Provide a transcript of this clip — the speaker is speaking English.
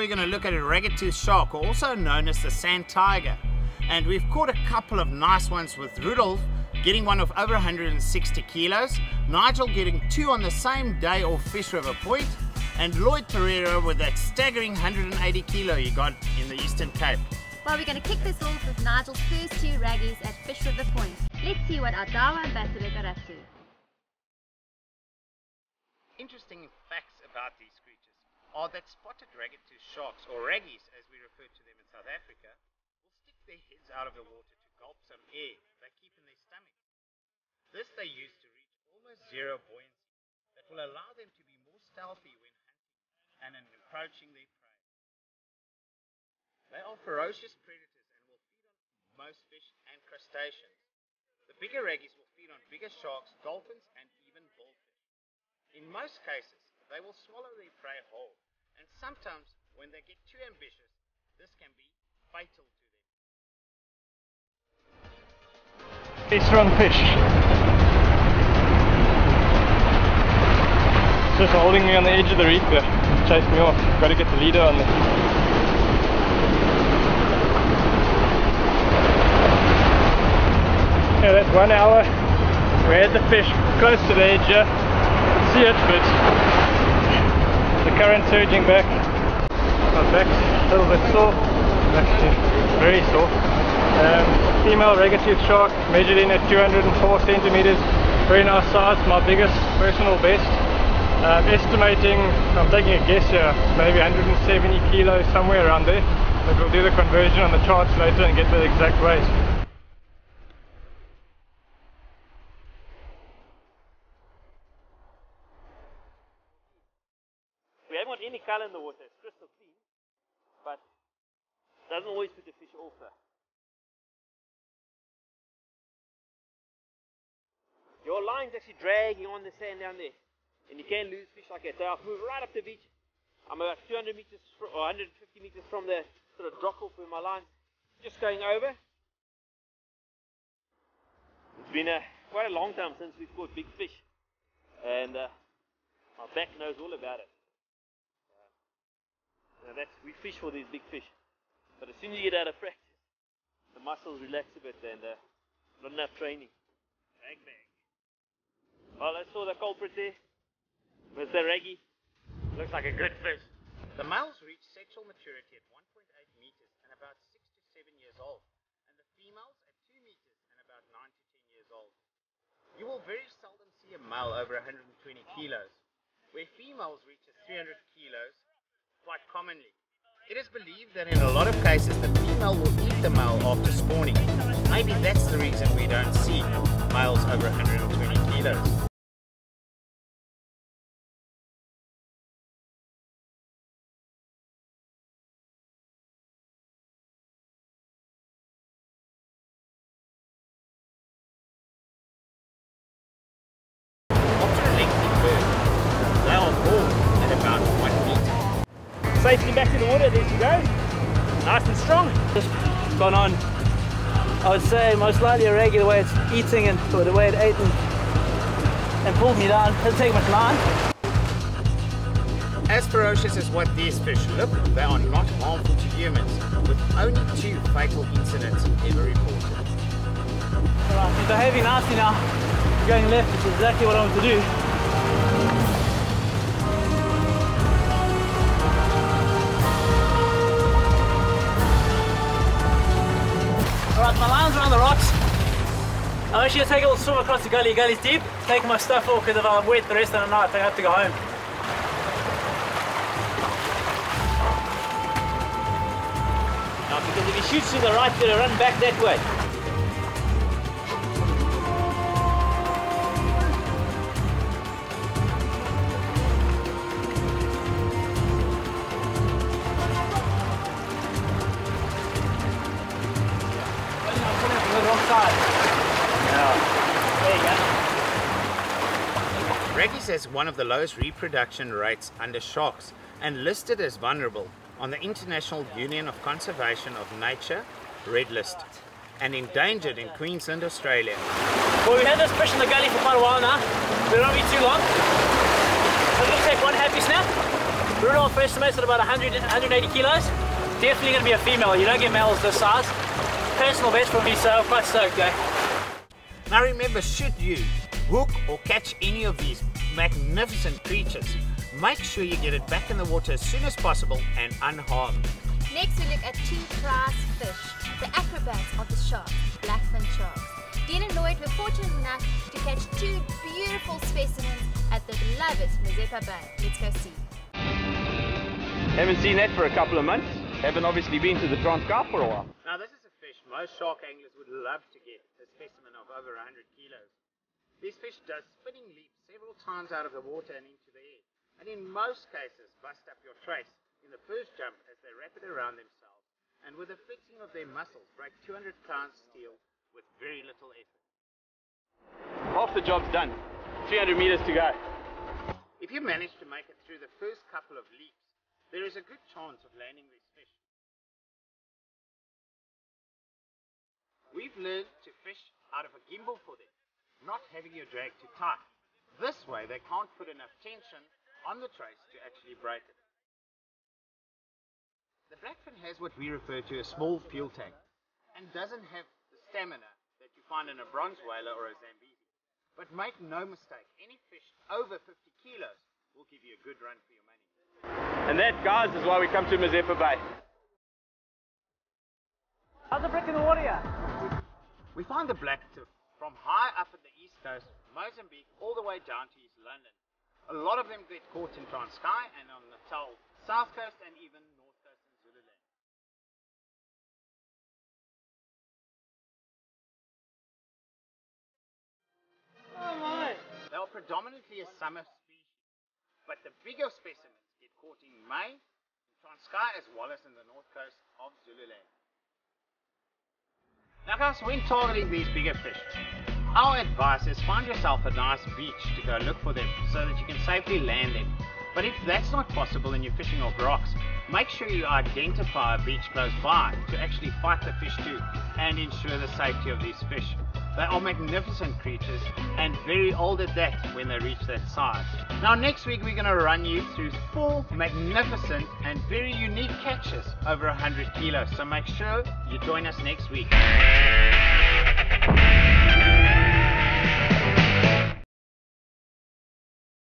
we're going to look at a ragged-toothed shark, also known as the sand tiger. And we've caught a couple of nice ones with Rudolph getting one of over 160 kilos, Nigel getting 2 on the same day off Fish River Point, and Lloyd Pereira with that staggering 180 kilo he got in the Eastern Cape. Well, we're going to kick this off with Nigel's first 2 Raggies at Fish River Point. Let's see what our Dawa ambassador got up to. Interesting facts about these creatures are that spotted ragged-toothed sharks, or Raggies as we refer to them in South Africa, will stick their heads out of the water to gulp some air they keep in their stomach. This they use to reach almost zero buoyancy that will allow them to be more stealthy when hunting and in approaching their prey. They are ferocious predators and will feed on most fish and crustaceans. The bigger Raggies will feed on bigger sharks, dolphins and even bullfish. In most cases, they will swallow their prey whole, and sometimes when they get too ambitious, this can be fatal to them. A strong fish. Just holding me on the edge of the reef there. Chased me off. Got to get the leader on there. Yeah, that's 1 hour. We had the fish close to the edge here. See it, but the current surging back. My back's a little bit sore. Actually, very sore. Female ragged-toothed shark, measured in at 204 centimeters. Very nice size, my biggest personal best. Estimating, I'm taking a guess here, maybe 170 kilos, somewhere around there. But we'll do the conversion on the charts later and get the exact weight. We haven't got any colour in the water, it's crystal clean, but it doesn't always put the fish off. Your line's actually dragging on the sand down there, and you can lose fish like that. So I'll move right up the beach. I'm about 200 meters or 150 meters from the sort of drop off where my line's just going over. It's been quite a long time since we've caught big fish, and my back knows all about it. We fish for these big fish, but as soon as you get out of practice, the muscles relax a bit and not enough training. Bang bang. Well, I saw the culprit there with the Raggie. Looks like a good fish. The males reach sexual maturity at 1.8 meters and about 6 to 7 years old, and the females at 2 meters and about 9 to 10 years old. You will very seldom see a male over 120 kilos, where females reach 300 kilos quite commonly. It is believed that in a lot of cases the female will eat the male after spawning. Maybe that's the reason we don't see males over 120 kilos. After a lengthy birth, they are born at about 1 meter. Safely back in the water, there she goes. Nice and strong. Just gone on, I would say most likely a Raggie, the way it's eating and or the way it ate and pulled me down. Doesn't take much line. As ferocious as what these fish look, they are not harmful to humans, with only 2 fatal incidents ever reported. Alright, he's behaving nicely now. Going left, which is exactly what I want to do. Alright, my line's around the rocks. I'm actually going to take a little swim across the gully. The gully's deep. Taking my stuff off because if I'm wet the rest of the night, I have to go home. Now, because if he shoots to the right, you're going to run back that way. Raggies has one of the lowest reproduction rates under sharks and listed as vulnerable on the International Union of Conservation of Nature Red List and endangered in Queensland, Australia. Well, we've had this fish in the gully for quite a while now, but it won't be too long. So we'll take one happy snap. Rudolph estimates at about 100, 180 kilos. Definitely going to be a female. You don't get males this size. Personal best for me, so I'm quite stoked, eh? Now remember, should you hook or catch any of these magnificent creatures, make sure you get it back in the water as soon as possible and unharmed. Next we look at two prize fish, the acrobats of the sharks, Blackfin sharks. Dean and Lloyd were fortunate enough to catch two beautiful specimens at the beloved Mazeppa Bay. Let's go see. Haven't seen that for a couple of months. Haven't obviously been to the Transkei for a while. Now this is a fish most shark anglers would love to get, a specimen of over 100 kilos. This fish does spinning leaps several times out of the water and into the air, and in most cases bust up your trace in the first jump as they wrap it around themselves, and with the flexing of their muscles break 200 pounds steel with very little effort. Half the job's done. 300 meters to go. If you manage to make it through the first couple of leaps, there is a good chance of landing this fish. We've learned to fish out of a gimbal for them, not having your drag too tight. This way they can't put enough tension on the trace to actually break it. The Blackfin has what we refer to as a small fuel tank and doesn't have the stamina that you find in a bronze whaler or a Zambezi. But make no mistake, any fish over 50 kilos will give you a good run for your money. And that, guys, is why we come to Mazeppa Bay. How's the brick in the water here? We find the blacktip from high up at the east coast, Mozambique, all the way down to East London. A lot of them get caught in Transkei and on the south coast and even north coast in Zululand. Oh my! They are predominantly a summer species, but the bigger specimens get caught in May in Transkei as well as in the north coast of Zululand. Now guys, when targeting these bigger fish, our advice is find yourself a nice beach to go look for them so that you can safely land them. But if that's not possible and you're fishing off rocks, make sure you identify a beach close by to actually fight the fish to and ensure the safety of these fish. They are magnificent creatures and very old at that when they reach that size. Now next week we're going to run you through 4 magnificent and very unique catches over 100 kilos. So make sure you join us next week.